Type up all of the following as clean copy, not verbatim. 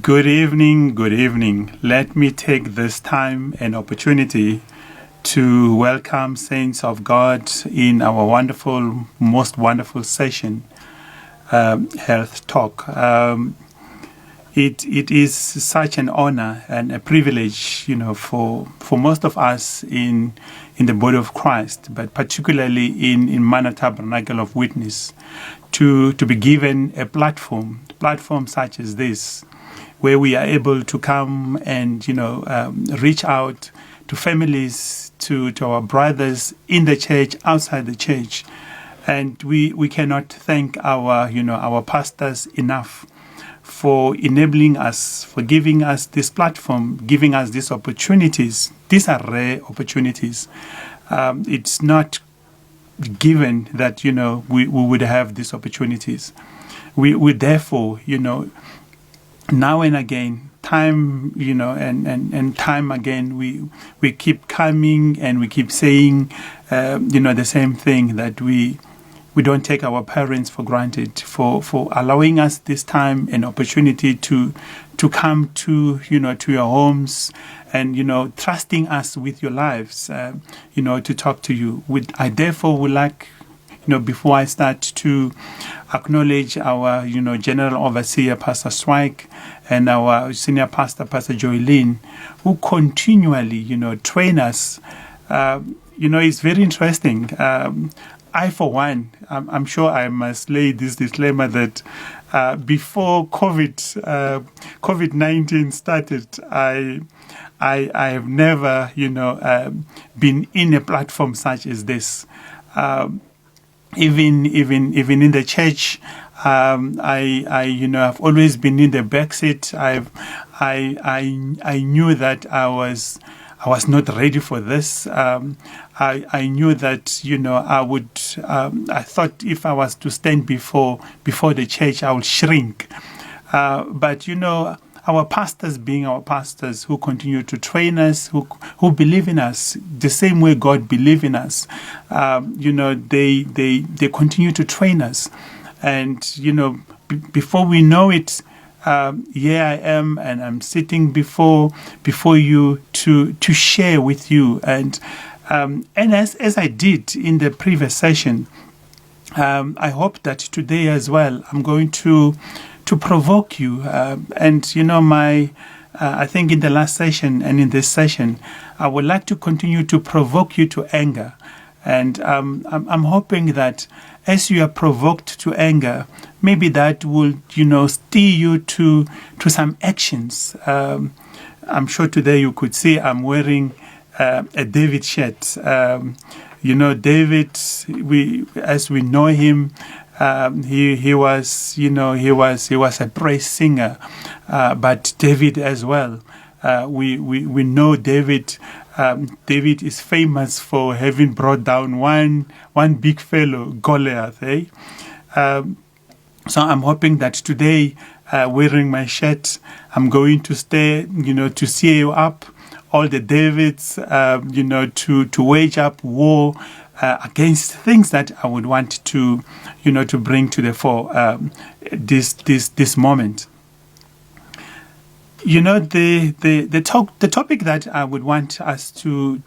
Good evening, good evening. Let me take this time and opportunity to welcome saints of God in our wonderful, most wonderful session, Health Talk. It is such an honor and a privilege, for most of us in the body of Christ, but particularly in Manor Tabernacle of Witness, to be given a platform such as this, where we are able to come and, reach out to families, to our brothers in the church, outside the church. And we cannot thank our pastors enough for enabling us, for giving us this platform, giving us these opportunities. These are rare opportunities. It's not given that, we would have these opportunities. We therefore, now and again, time, and time again, we keep coming and we keep saying, the same thing, that we don't take our parents for granted for allowing us this time and opportunity to come to your homes and, trusting us with your lives, to talk to you. I therefore would like, before I start, to acknowledge our, General Overseer, Pastor Swike, and our Senior Pastor, Pastor Joylene, who continually, train us. It's very interesting. I, for one, I'm sure I must lay this disclaimer that before COVID-19 started, I have never, been in a platform such as this. Even in the church, I've always been in the backseat. I knew that I was not ready for this. I knew that, I thought if I was to stand before the church, I would shrink. But, our pastors being our pastors, who continue to train us, who believe in us the same way God believes in us, they continue to train us. And, before we know it, here I am, and I'm sitting before you to share with you. And as I did in the previous session, I hope that today as well I'm going to provoke you. I think in the last session and in this session, I would like to continue to provoke you to anger. And I'm hoping that as you are provoked to anger, maybe that will, steer you to some actions. I'm sure today you could see I'm wearing a David shirt. David, as we know him, he was a praise singer, but David as well. We know David. David is famous for having brought down one big fellow, Goliath. So I'm hoping that today, wearing my shirt, I'm going to stay, to cheer you up, all the Davids, to wage up war against things that I would want to, to bring to the fore this moment. The topic that I would want us to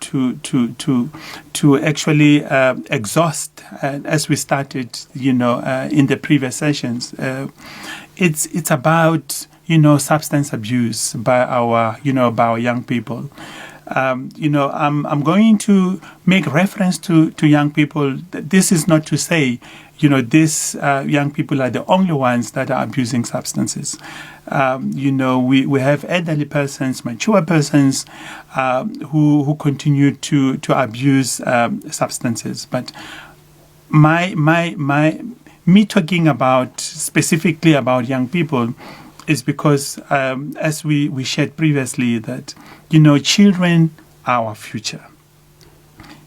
actually exhaust as we started, in the previous sessions, it's about substance abuse by our young people. I'm going to make reference to young people. This is not to say, these young people are the only ones that are abusing substances. We have elderly persons, mature persons, who continue to abuse substances. But me talking about specifically about young people is because, as we shared previously, that children are our future.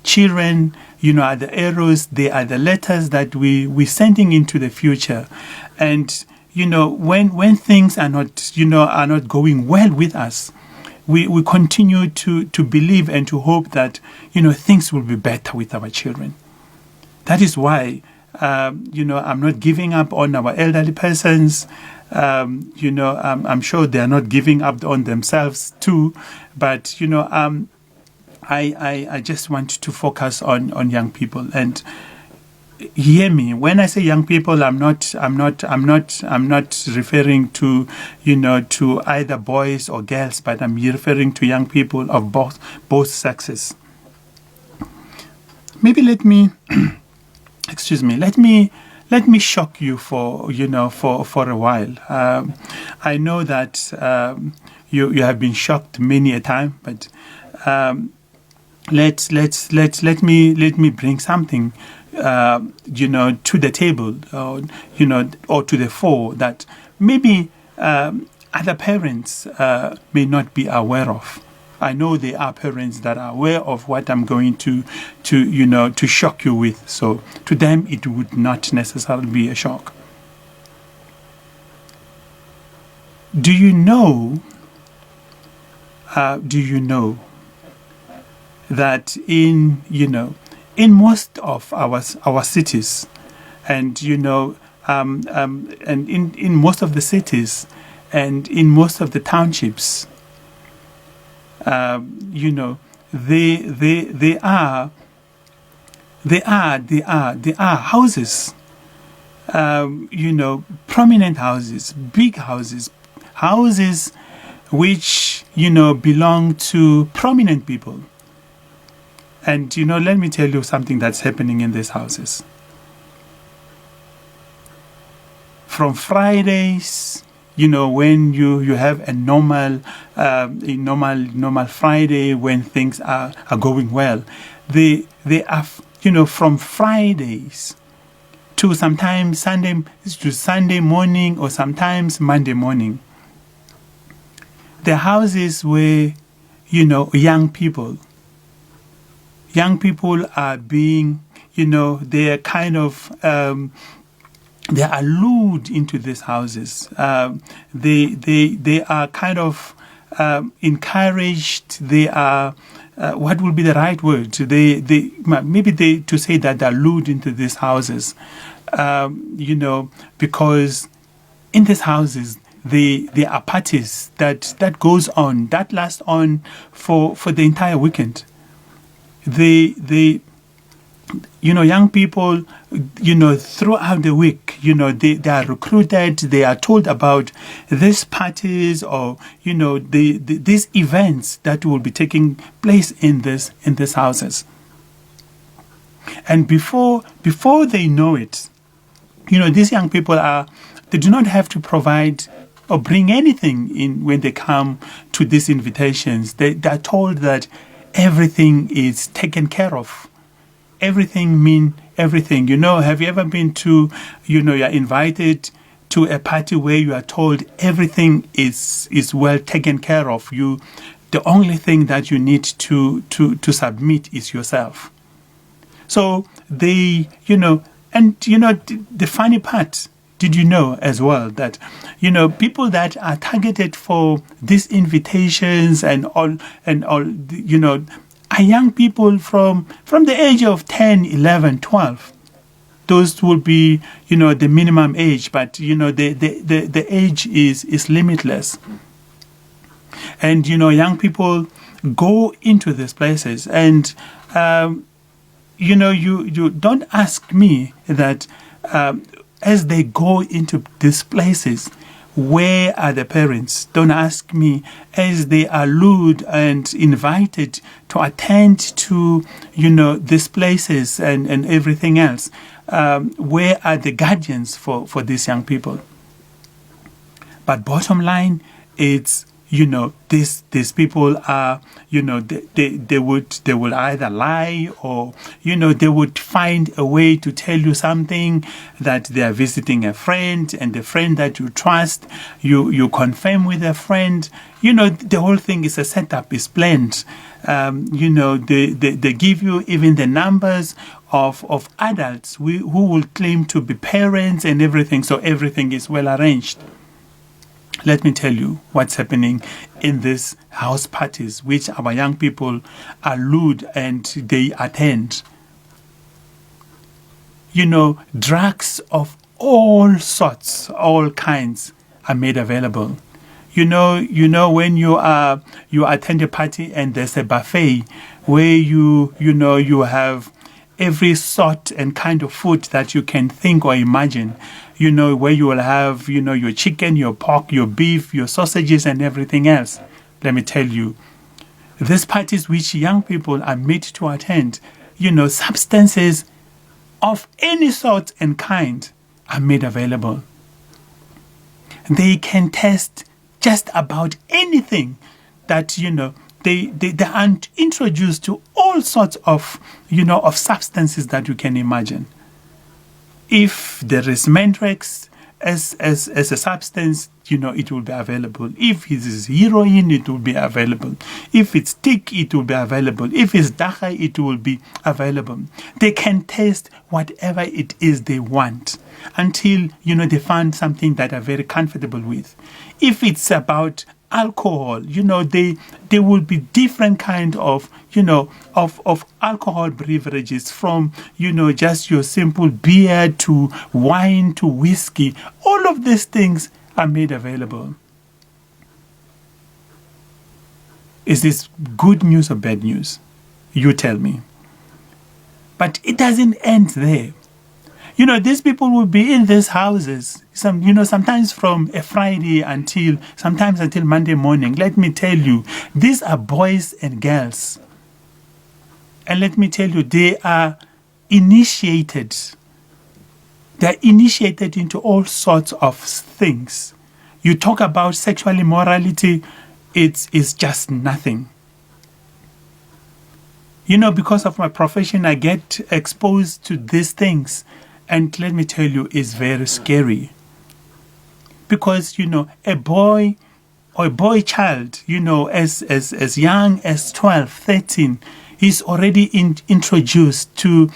Children, are the arrows, they are the letters that we're sending into the future. And, when things are not going well with us, we continue to believe and to hope that, things will be better with our children. That is why I'm not giving up on our elderly persons. I'm sure they are not giving up on themselves too. But, I just want to focus on young people. And hear me when I say young people. I'm not referring to to either boys or girls, but I'm referring to young people of both sexes. Maybe let me excuse me. Let me shock you for a while. I know that you have been shocked many a time, but let me bring something to the table, or to the fore, that maybe other parents may not be aware of. I know there are parents that are aware of what I'm going to shock you with. So to them, it would not necessarily be a shock. Do you know that in most of our cities, and and in most of the cities, and in most of the townships, there are houses, prominent houses, big houses which belong to prominent people. And let me tell you something that's happening in these houses. From Fridays, when you have a normal Friday, when things are going well, they are from Fridays to sometimes Sunday morning, or sometimes Monday morning. The houses where young people are being they are kind of they are lured into these houses. They are kind of encouraged. They are what would be the right word? To say that they are lured into these houses, because in these houses there are parties that last on for the entire weekend. Young people, throughout the week, they are recruited, they are told about these parties, or, these events that will be taking place in these houses. And before they know it, these young people they do not have to provide or bring anything in when they come to these invitations. They are told that everything is taken care of. Everything mean everything. Have you ever been to, you're invited to a party where you are told everything is well taken care of? The only thing that you need to submit is yourself. So the funny part, did you know as well that, people that are targeted for these invitations and all, are young people from the age of 10, 11, 12. Those will be, the minimum age, but, the age is limitless. And, young people go into these places, and, you don't ask me that as they go into these places, where are the parents? Don't ask me as they are lured and invited to attend to, these places and everything else. Where are the guardians for these young people? But bottom line, it's, these people are, they will either lie, or, they would find a way to tell you something, that they are visiting a friend, and the friend that you trust, you confirm with a friend. The whole thing is a setup, is planned. They give you even the numbers of adults who will claim to be parents and everything. So everything is well arranged. Let me tell you what's happening in these house parties, which our young people are lured and they attend. drugs of all sorts, all kinds are made available. When you attend a party and there's a buffet where you have every sort and kind of food that you can think or imagine, where you will have, your chicken, your pork, your beef, your sausages and everything else. Let me tell you, these parties which young people are made to attend, substances of any sort and kind are made available. They can test just about anything that, they are introduced to all sorts of, of substances that you can imagine. If there is Mandrax as a substance, it will be available. If it is heroin, it will be available. If it's stick, it will be available. If it's dacha, it will be available. They can taste whatever it is they want until, they find something that are very comfortable with. If it's about alcohol, there will be different kind of, of alcohol beverages from, just your simple beer to wine to whiskey. All of these things are made available. Is this good news or bad news? You tell me. But it doesn't end there. These people will be in these houses, sometimes from a Friday until Monday morning. Let me tell you, these are boys and girls. And let me tell you, they are initiated. They're initiated into all sorts of things. You talk about sexual immorality, it's just nothing. Because of my profession, I get exposed to these things. And let me tell you, it's very scary. Because, a boy or a boy child, as young as 12, 13, is already introduced to,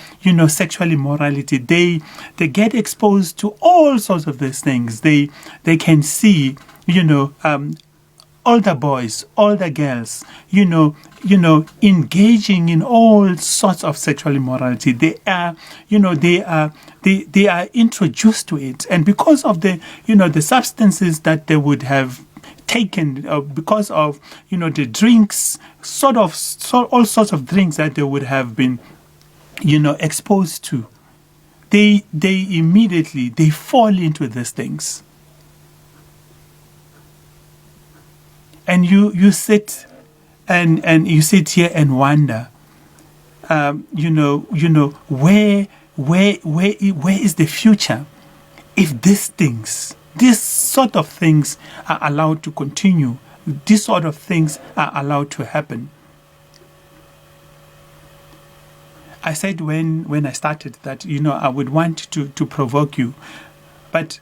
sexual immorality. They get exposed to all sorts of these things. They can see, older boys, older girls, engaging in all sorts of sexual immorality. They are introduced to it, and because of the substances that they would have taken, because of the drinks, all sorts of drinks that they would have been exposed to, they immediately fall into these things. And you sit and you sit here and wonder, where is the future if these sort of things are allowed to continue, these sort of things are allowed to happen. I said when I started that, I would want to provoke you, but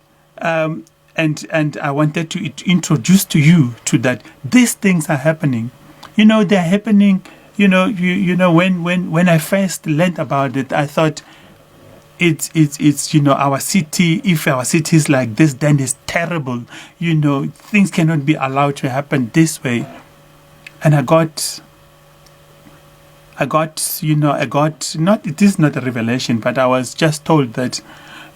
and I wanted to introduce to you to that these things are happening. They're happening. When I first learned about it, I thought it's our city. If our city is like this, then it's terrible. Things cannot be allowed to happen this way. And I got not. It is not a revelation, but I was just told that.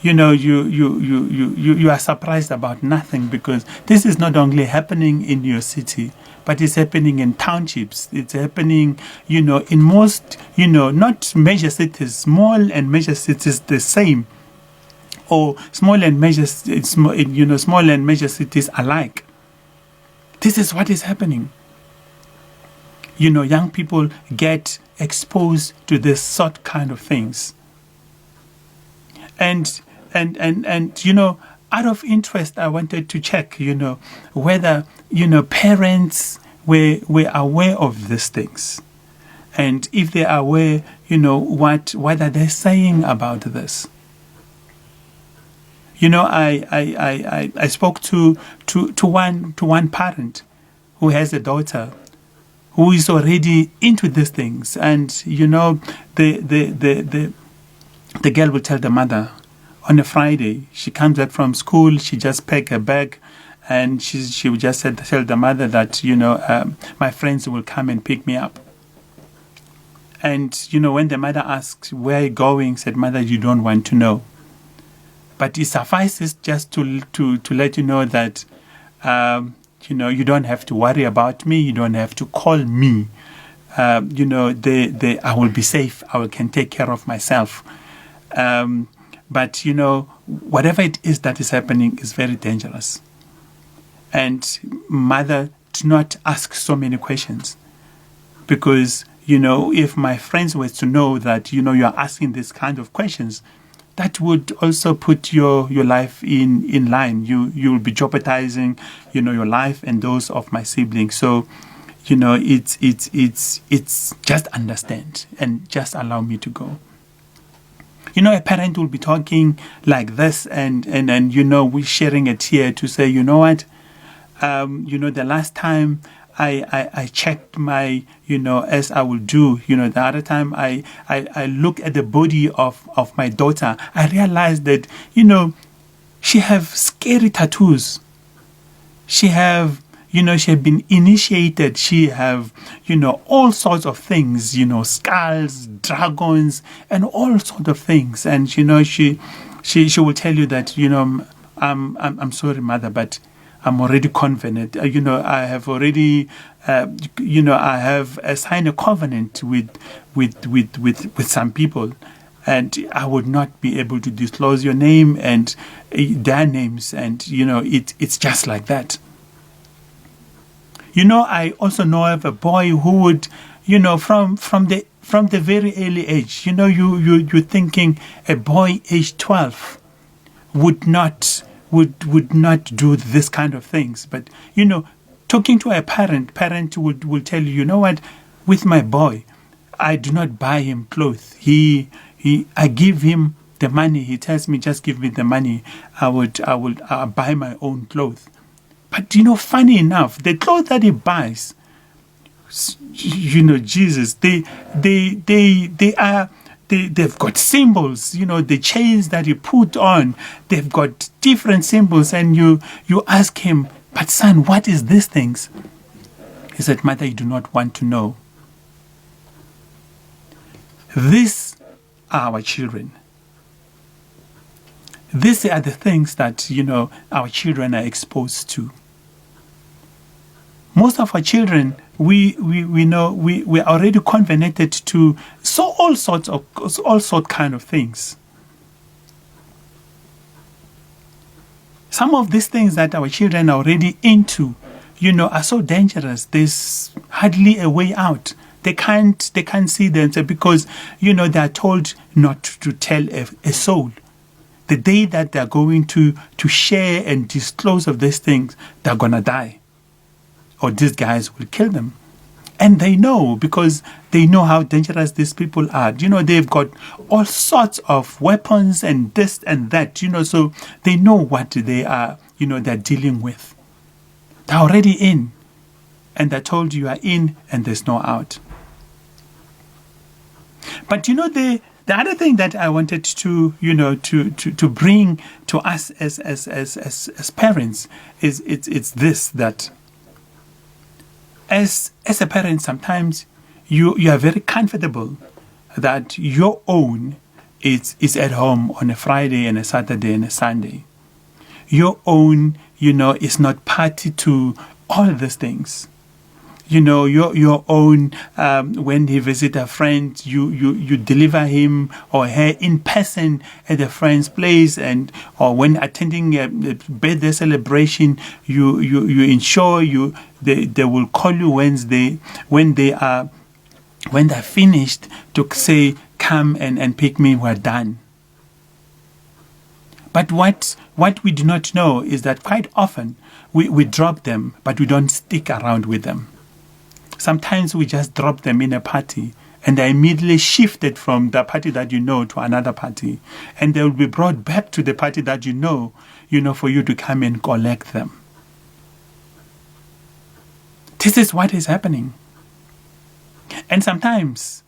You are surprised about nothing, because this is not only happening in your city, but it's happening in townships. It's happening, in most, not major cities, small and major cities the same, or small and major cities alike. This is what is happening. Young people get exposed to this sort kind of things. And out of interest, I wanted to check, whether, parents were aware of these things. And if they are aware, what are they saying about this? I spoke to one parent who has a daughter who is already into these things. And, the girl will tell the mother, on a Friday, she comes back from school, she just pack a bag, and she would just tell the mother that, my friends will come and pick me up. And, when the mother asks, where are you going? Said, mother, you don't want to know. But it suffices just to let you know that, you don't have to worry about me. You don't have to call me. I will be safe. I can take care of myself. But, whatever it is that is happening is very dangerous. And mother, do not ask so many questions. Because, if my friends were to know that, you're asking this kind of questions, that would also put your life in line. You'll be jeopardizing, your life and those of my siblings. So, it's just understand and just allow me to go. A parent will be talking like this and we're sharing a tear to say, you know what, the last time I checked my, as I will do, the other time I look at the body of my daughter, I realized that, she have scary tattoos. She have been initiated. She have, all sorts of things, skulls, dragons, and all sorts of things. And, she will tell you that, I'm sorry, mother, but I'm already covenant. I have already, I have signed a covenant with some people, and I would not be able to disclose your name and their names, and it's just like that. I also know of a boy who would, from the very early age, you're thinking a boy age 12 would not do this kind of things. But, talking to a parent will tell you, what, with my boy, I do not buy him clothes. I give him the money. He tells me, just give me the money. I'll buy my own clothes. But, funny enough, the clothes that he buys, Jesus, they've got symbols, the chains that he put on, they've got different symbols. And you ask him, but son, what is these things? He said, mother, you do not want to know. These are our children. These are the things that, our children are exposed to. Most of our children, we know we are already covenanted to all sorts kind of things. Some of these things that our children are already into, are so dangerous. There's hardly a way out. They can't see themselves because, they are told not to tell a soul. The day that they're going to share and disclose of these things, they're going to die. Or these guys will kill them. And they know, because they know how dangerous these people are. They've got all sorts of weapons and this and that, so they know what they are, they're dealing with. They're already in. And they're told you are in and there's no out. But, the other thing that I wanted to, to bring to us as parents is it's this, that as a parent, sometimes you are very comfortable that your own is at home on a Friday and a Saturday and a Sunday. Your own, is not party to all these things. Your own, when he visit a friend, you deliver him or her in person at a friend's place, or when attending a birthday celebration, you ensure they will call you when they're finished to say, come and pick me, we're done. But what we do not know is that quite often we drop them, but we don't stick around with them. Sometimes we just drop them in a party and they're immediately shifted from the party that to another party. And they will be brought back to the party that for you to come and collect them. This is what is happening. And sometimes,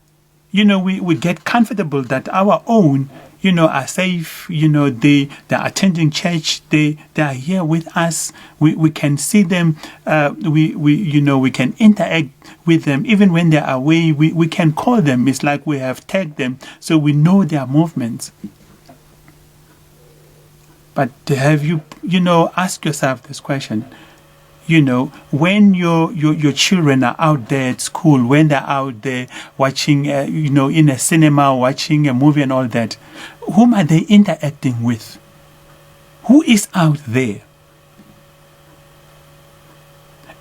we get comfortable that our own, are safe. They're attending church. They are here with us. We can see them. We can interact with them even when they're away. We can call them. It's like we have tagged them, so we know their movements. But have you ask yourself this question? When your children are out there at school, when they're out there watching, in a cinema, watching a movie and all that, whom are they interacting with? Who is out there?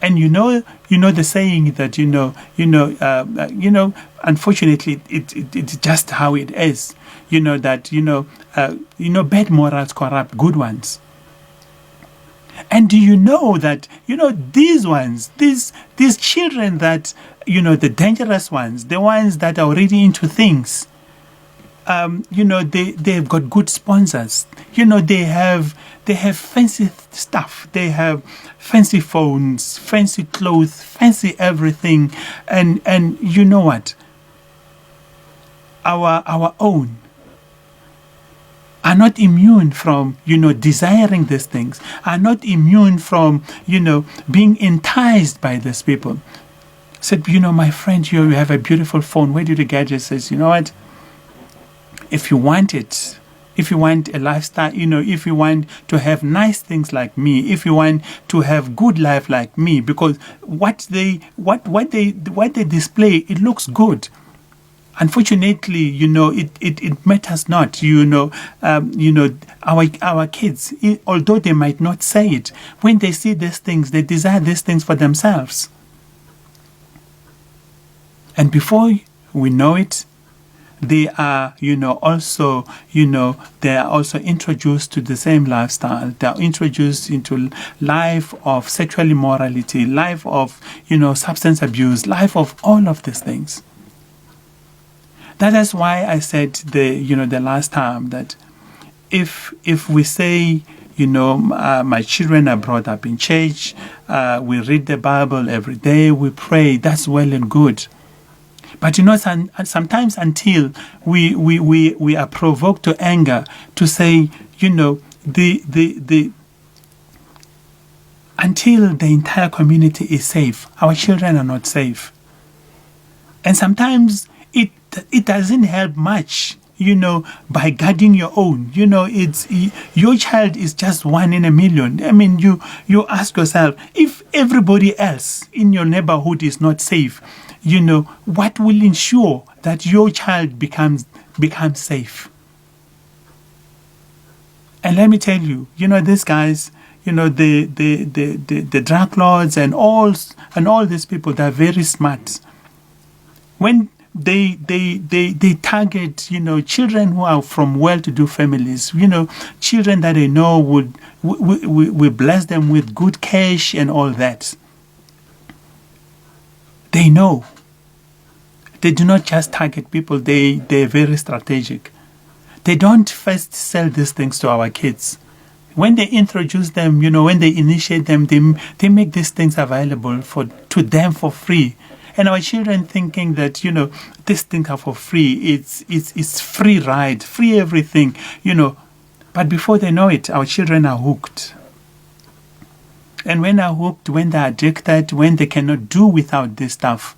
And the saying that unfortunately it's just how it is. That bad morals corrupt good ones. And do you know that, these ones, these children that, the dangerous ones, the ones that are already into things, they've got good sponsors. They have fancy stuff. They have fancy phones, fancy clothes, fancy everything. And you know what? Our own are not immune from, desiring these things, are not immune from, being enticed by these people. Said, my friend, you have a beautiful phone. Where did you get it? Says, you know what? If you want it, if you want a lifestyle, if you want to have nice things like me, if you want to have good life like me, because what they display, it looks good. Unfortunately, it matters not. Our kids, although they might not say it, when they see these things, they desire these things for themselves. And before we know it, they are, also introduced to the same lifestyle. They are introduced into life of sexual immorality, life of, substance abuse, life of all of these things. That is why I said the last time that if we say, my children are brought up in church, we read the Bible every day, we pray, that's well and good. But sometimes until we are provoked to anger to say, until the entire community is safe, our children are not safe. And sometimes it doesn't help much, by guarding your own. It's your child is just one in a million. I mean, you ask yourself, if everybody else in your neighborhood is not safe, what will ensure that your child becomes safe? And let me tell you, these guys, the drug lords and all these people, they're very smart. When they target, children who are from well-to-do families, children that they know would bless them with good cash and all that. They know. They do not just target people, they're very strategic. They don't first sell these things to our kids. When they introduce them, when they initiate them, they make these things available to them for free. And our children thinking that, these things are for free. It's free ride, free everything, But before they know it, our children are hooked. And when they're hooked, when they're addicted, when they cannot do without this stuff,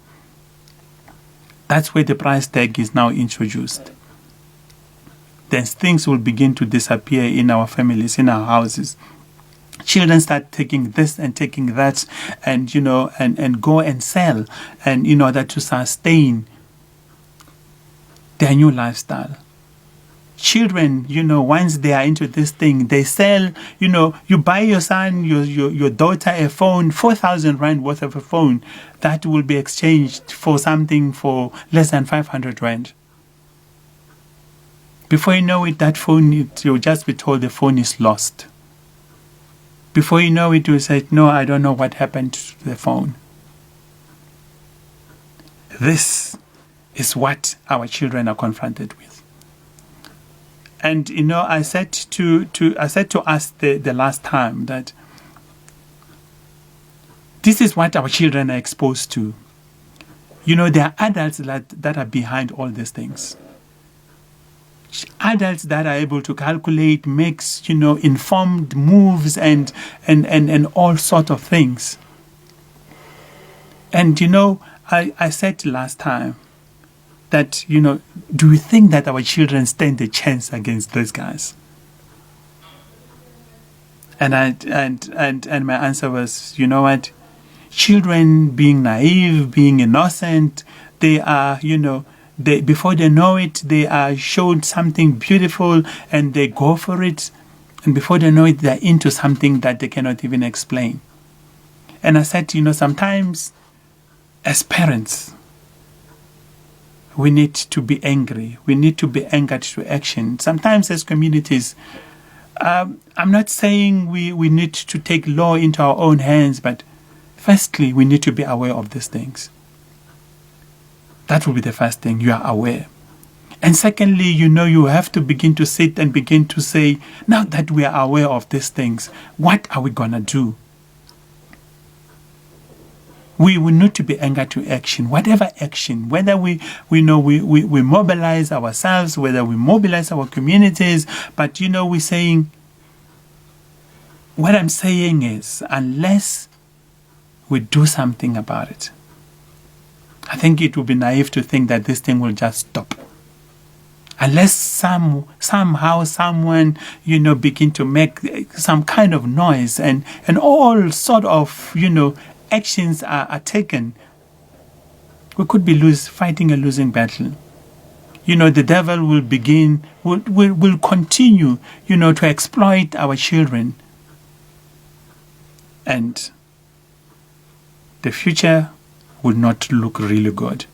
that's where the price tag is now introduced. Then things will begin to disappear in our families, in our houses. Children start taking this and taking that and, and go and sell and in order to sustain their new lifestyle. Children, once they are into this thing, they sell, you buy your son, your daughter a phone, 4,000 Rand worth of a phone that will be exchanged for something for less than 500 Rand. Before you know it, that phone, you'll just be told the phone is lost. Before you know it, you say, no, I don't know what happened to the phone. This is what our children are confronted with. And, I said to us the last time that this is what our children are exposed to. There are adults that are behind all these things. adults that are able to calculate, makes, informed moves and all sort of things. And, I said last time that, do we think that our children stand a chance against those guys? And my answer was, you know what? Children being naive, being innocent, they are, before they know it, they are shown something beautiful and they go for it. And before they know it, they're into something that they cannot even explain. And I said, sometimes as parents, we need to be angry. We need to be angered to action. Sometimes as communities, I'm not saying we need to take law into our own hands, but firstly, we need to be aware of these things. That will be the first thing. You are aware. And secondly, you have to begin to sit and begin to say, now that we are aware of these things, what are we going to do? We will need to be anchored to action, whatever action, whether we mobilize ourselves, whether we mobilize our communities. But, we're saying, what I'm saying is, unless we do something about it, I think it would be naive to think that this thing will just stop. Unless somehow someone, begin to make some kind of noise and all sort of, actions are taken, we could be fighting a losing battle. The devil will continue, to exploit our children. And the future would not look really good.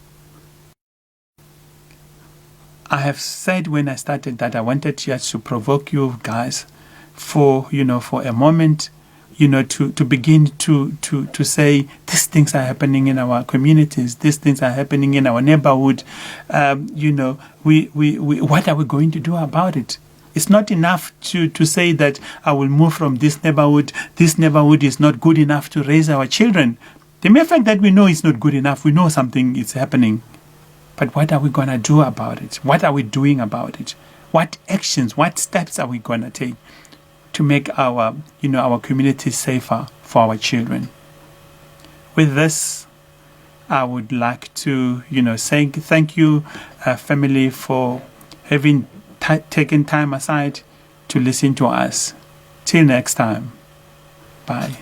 I have said when I started that I wanted just to provoke you guys for a moment, to begin to say these things are happening in our communities, these things are happening in our neighborhood. What are we going to do about it? It's not enough to say that I will move from this neighborhood. This neighborhood is not good enough to raise our children. The mere fact that we know it's not good enough, we know something is happening. But what are we going to do about it? What are we doing about it? What actions, what steps are we going to take to make our community safer for our children? With this, I would like to, say thank you, family, for having taken time aside to listen to us. Till next time. Bye.